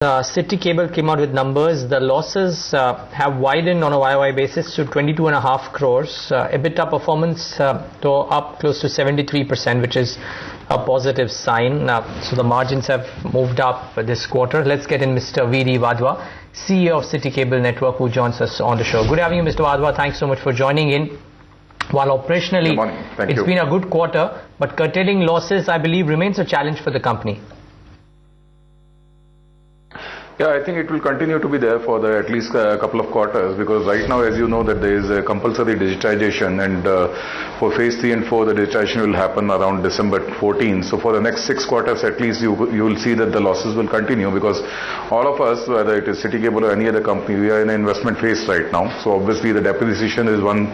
SITI Cable came out with numbers. The losses have widened on a YOY basis to 22.5 crores. EBITDA performance though up close to 73%, which is a positive sign. So the margins have moved up this quarter. Let's get in Mr. D Wadhwa, CEO of SITI Cable Network, who joins us on the show. Good having you, Mr. Wadhwa. Thanks so much for joining in. While operationally it's been a good quarter, but curtailing losses, I believe, remains a challenge for the company. Yeah, I think it will continue to be there for at least a couple of quarters, because right now, as you know, that there is a compulsory digitization, and for phase 3 and 4 the digitization will happen around December 14. So for the next 6 quarters at least you will see that the losses will continue, because all of us, whether it is SITI Cable or any other company, we are in an investment phase right now. So obviously the depreciation is one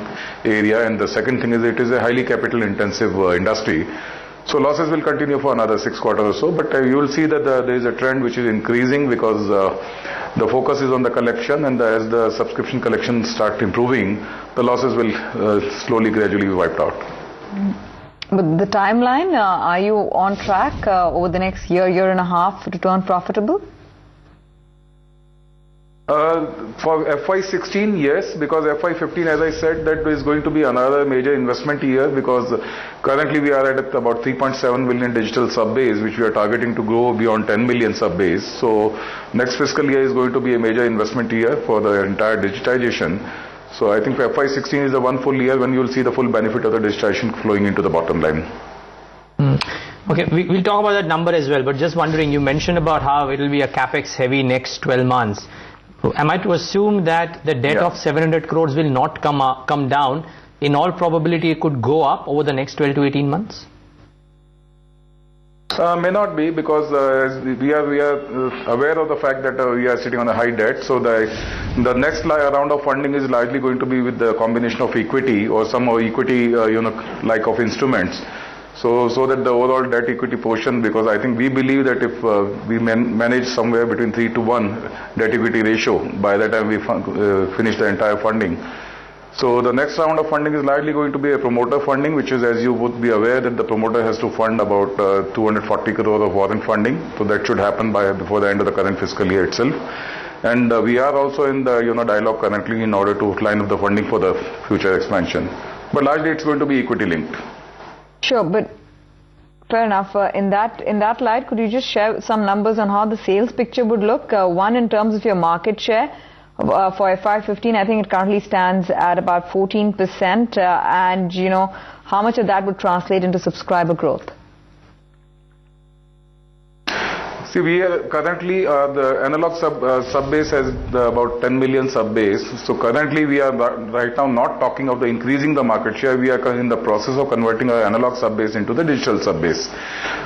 area, and the second thing is it is a highly capital intensive industry. So losses will continue for another 6 quarters or so, but you will see that there is a trend which is increasing, because the focus is on the collection, and as the subscription collections start improving, the losses will slowly, gradually be wiped out. But the timeline, are you on track over the next year and a half to turn profitable? For FY16, yes, because FY15, as I said, that is going to be another major investment year, because currently we are at about 3.7 million digital sub base, which we are targeting to grow beyond 10 million sub base. So next fiscal year is going to be a major investment year for the entire digitization. So I think FY16 is the one full year when you will see the full benefit of the digitization flowing into the bottom line. Okay, we'll talk about that number as well, but just wondering, you mentioned about how it will be a capex heavy next 12 months. Am I to assume that the debt of 700 crores will not come down? In all probability, it could go up over the next 12 to 18 months? May not be, because we are aware of the fact that we are sitting on a high debt. So the next round of funding is largely going to be with the combination of equity or some equity, like of instruments. So that the overall debt equity portion, because I think we believe that if we manage somewhere between 3 to 1 debt equity ratio by the time we finish the entire funding. So the next round of funding is largely going to be a promoter funding, which is, as you would be aware, that the promoter has to fund about 240 crore of warrant funding. So that should happen before the end of the current fiscal year itself. And we are also in the dialogue currently in order to line up the funding for the future expansion. But largely it's going to be equity linked. Sure, but fair enough. In that light, could you just share some numbers on how the sales picture would look? One, in terms of your market share for FY15, I think it currently stands at about 14%, and how much of that would translate into subscriber growth? See, we are currently the analog sub base has about 10 million sub base. So currently we are right now not talking of the increasing the market share. We are in the process of converting our analog sub base into the digital sub base,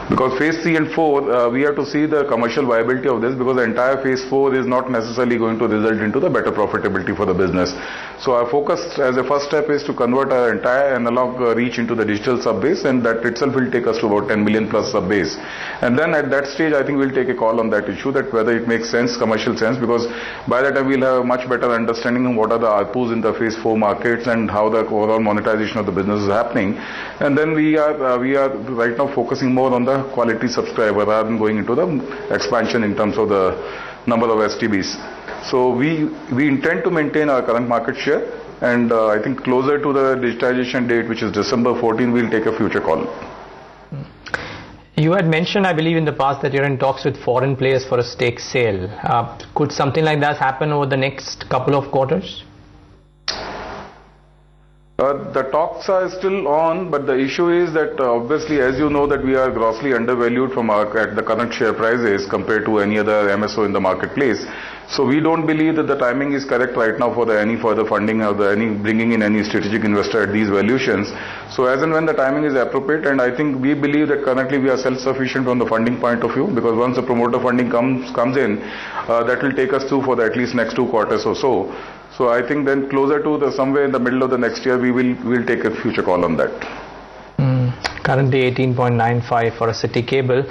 because phase 3 and 4 we have to see the commercial viability of this, because the entire phase 4 is not necessarily going to result into the better profitability for the business. So our focus as a first step is to convert our entire analog reach into the digital sub base, and that itself will take us to about 10 million plus sub base. And then at that stage, I think we'll take a call on that issue, that whether it makes sense, commercial sense, because by that time we'll have a much better understanding of what are the ARPUs in the phase 4 markets and how the overall monetization of the business is happening. And then we are right now focusing more on the quality subscriber rather than going into the expansion in terms of the number of STBs. So we intend to maintain our current market share, and I think closer to the digitization date, which is December 14, we'll take a future call. You had mentioned, I believe, in the past that you're in talks with foreign players for a stake sale. Could something like that happen over the next couple of quarters? The talks are still on, but the issue is that obviously, as you know, that we are grossly undervalued at the current share prices compared to any other MSO in the marketplace. So we don't believe that the timing is correct right now for any further funding or bringing in any strategic investor at these valuations. So as and when the timing is appropriate, and I think we believe that currently we are self-sufficient from the funding point of view, because once the promoter funding comes in, that will take us through for at least next 2 quarters or so. So I think then closer to somewhere in the middle of the next year, we'll take a future call on that. Currently 18.95 for a SITI Cable.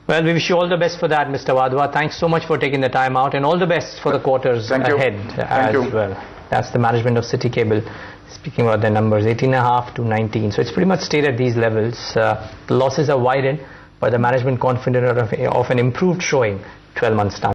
Well, we wish you all the best for that, Mr. Wadhwa. Thanks so much for taking the time out, and all the best for the quarters ahead as well. That's the management of SITI Cable speaking about their numbers, 18.5 to 19. So it's pretty much stayed at these levels. The losses are widened, but the management confident of an improved showing 12 months down.